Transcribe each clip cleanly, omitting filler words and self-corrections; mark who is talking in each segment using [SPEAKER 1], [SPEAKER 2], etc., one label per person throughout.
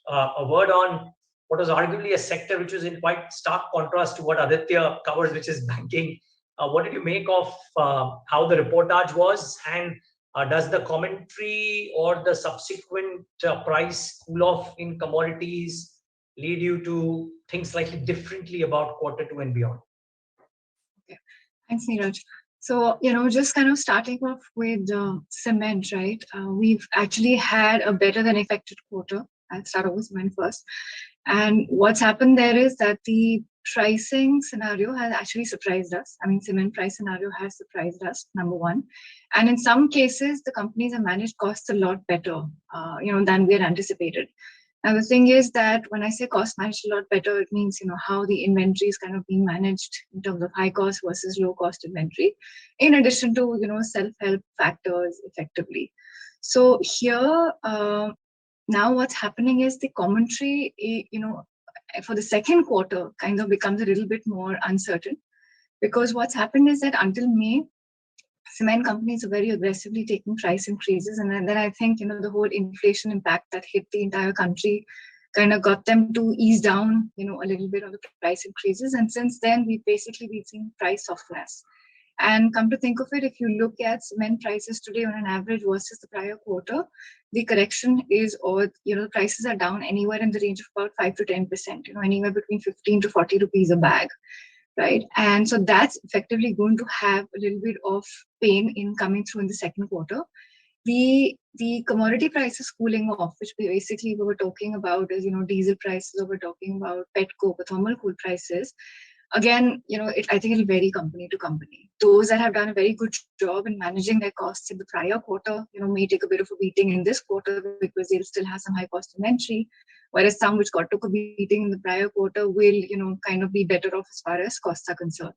[SPEAKER 1] a word on what was arguably a sector which was in quite stark contrast to what Aditya covers, which is banking. What did you make of how the reportage was, and does the commentary or the subsequent price cool off in commodities lead you to think slightly differently about Q2 and beyond?
[SPEAKER 2] Okay. Thanks, Neeraj. So, just kind of starting off with cement, right? We've actually had a better than expected quarter. I'll start off with cement first. And what's happened there is that the pricing scenario has actually surprised us. I mean, cement price scenario has surprised us, number one. And in some cases, the companies have managed costs a lot better, than we had anticipated. Now, the thing is that when I say cost managed a lot better, it means, how the inventory is kind of being managed in terms of high cost versus low cost inventory, in addition to, self-help factors effectively. So here, now what's happening is the commentary, for the second quarter kind of becomes a little bit more uncertain, because what's happened is that until May, cement companies are very aggressively taking price increases. And then I think, the whole inflation impact that hit the entire country kind of got them to ease down, a little bit on the price increases. And since then, we've seen price softness. And come to think of it, if you look at cement prices today on an average versus the prior quarter, the correction is, the prices are down anywhere in the range of about 5 to 10%, anywhere between 15 to 40 rupees a bag, right? And so that's effectively going to have a little bit of pain in coming through in the second quarter. The commodity prices cooling off, which we were talking about is, diesel prices, or we're talking about petcoke, thermal coal prices. Again, I think it'll vary company to company. Those that have done a very good job in managing their costs in the prior quarter, may take a bit of a beating in this quarter because they'll still have some high took a beating in the prior quarter will, kind of be better off as far as costs are concerned.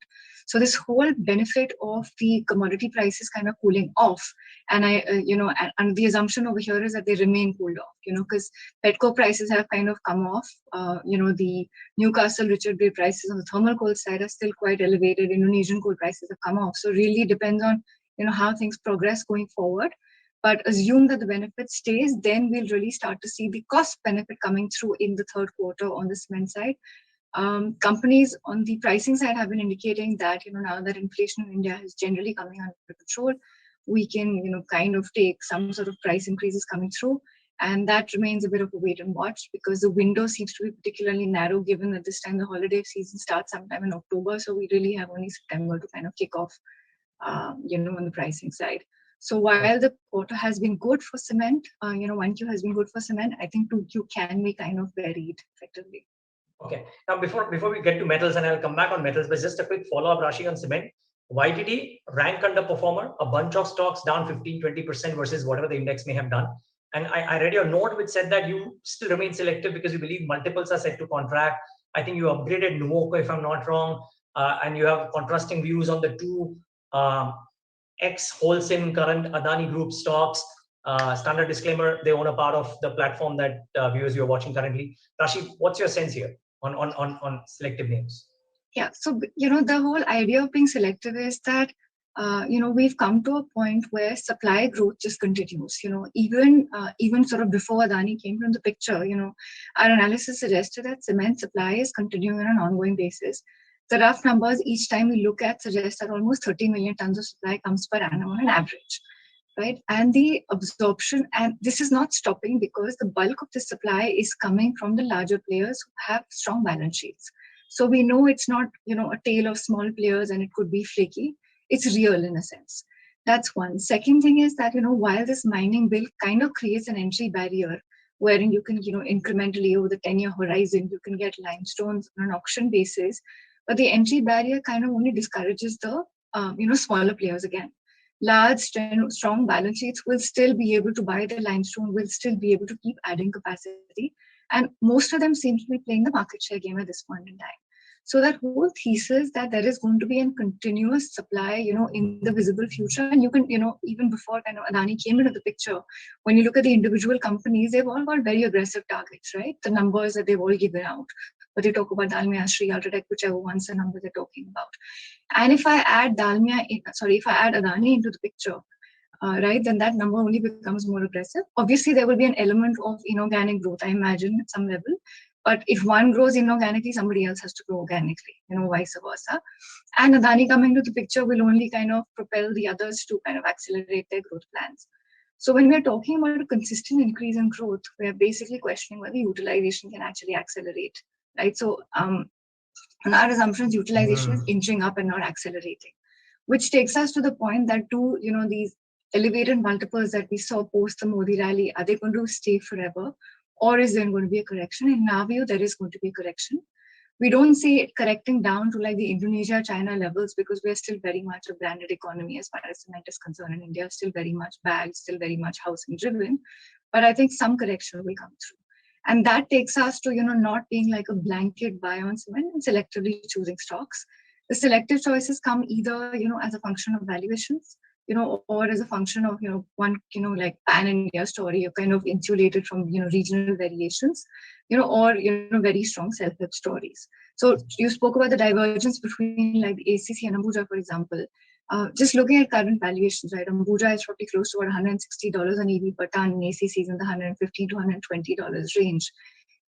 [SPEAKER 2] So this whole benefit of the commodity prices kind of cooling off, and and the assumption over here is that they remain cooled off, because petcoke prices have kind of come off. The Newcastle Richard Grey prices on the thermal coal side are still quite elevated. Indonesian coal prices have come off. So really depends on, how things progress going forward. But assume that the benefit stays, then we'll really start to see the cost benefit coming through in the third quarter on the cement side. Companies on the pricing side have been indicating that, now that inflation in India is generally coming under control, we can, kind of take some sort of price increases coming through. And that remains a bit of a wait and watch, because the window seems to be particularly narrow, given that this time the holiday season starts sometime in October. So we really have only September to kind of kick off, on the pricing side. So while the quarter has been good for cement, 1Q has been good for cement, I think 2Q can be kind of varied effectively.
[SPEAKER 1] Okay. Now, before we get to metals, and I'll come back on metals, but just a quick follow-up, Raashi, on cement. YTD, rank underperformer, a bunch of stocks down 15-20% versus whatever the index may have done. And I read your note which said that you still remain selective because you believe multiples are set to contract. I think you upgraded Nuvoco, if I'm not wrong, and you have contrasting views on the two ex-Holcim current Adani Group stocks. Standard disclaimer, they own a part of the platform that viewers you are watching currently. Raashi, what's your sense here on selective names?
[SPEAKER 2] Yeah, so, the whole idea of being selective is that, we've come to a point where supply growth just continues. Even sort of before Adani came from the picture, our analysis suggested that cement supply is continuing on an ongoing basis. The rough numbers each time we look at suggest that almost 30 million tons of supply comes per annum on an average, right? And the absorption, and this is not stopping because the bulk of the supply is coming from the larger players who have strong balance sheets. So we know it's not, a tale of small players and it could be flaky. It's real in a sense. That's one. Second thing is that, while this mining bill kind of creates an entry barrier wherein you can, incrementally over the 10-year horizon, you can get limestones on an auction basis, but the entry barrier kind of only discourages the, smaller players again. Large, strong balance sheets will still be able to buy the limestone, will still be able to keep adding capacity. And most of them seem to be playing the market share game at this point in time. So that whole thesis that there is going to be a continuous supply, in the visible future, and you can, even before kind of Adani came into the picture, when you look at the individual companies, they've all got very aggressive targets, right? The numbers that they've all given out. But they talk about Dalmia, Shree, Ultratech, whichever one's the number they're talking about. And if I add Adani into the picture, right, then that number only becomes more aggressive. Obviously, there will be an element of inorganic growth, I imagine, at some level. But if one grows inorganically, somebody else has to grow organically, vice versa. And Adani coming to the picture will only kind of propel the others to kind of accelerate their growth plans. So when we're talking about a consistent increase in growth, we're basically questioning whether utilization can actually accelerate, right? So on our assumptions, utilization is inching up and not accelerating, which takes us to the point that these elevated multiples that we saw post the Modi rally, are they going to stay forever? Or is there going to be a correction? In our view, there is going to be a correction. We don't see it correcting down to like the Indonesia, China levels because we're still very much a branded economy as far as cement is concerned. In India, still very much bagged, still very much housing driven. But I think some correction will come through. And that takes us to, not being like a blanket buy on cement and selectively choosing stocks. The selective choices come either, as a function of valuations, or as a function of, one, like pan-India story, you're kind of insulated from, regional variations, or, very strong self-help stories. So you spoke about the divergence between like the ACC and Ambuja, for example. Just looking at current valuations, right? Ambuja is probably close to about $160 an EV per ton, and ACC is in the $115 to $120 range.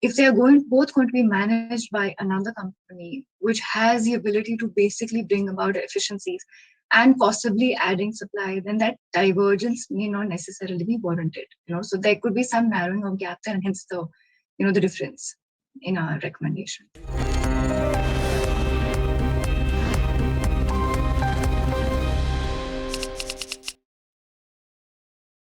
[SPEAKER 2] If they are both going to be managed by another company, which has the ability to basically bring about efficiencies and possibly adding supply, then that divergence may not necessarily be warranted. So there could be some narrowing of gap there, and hence the difference in our recommendation.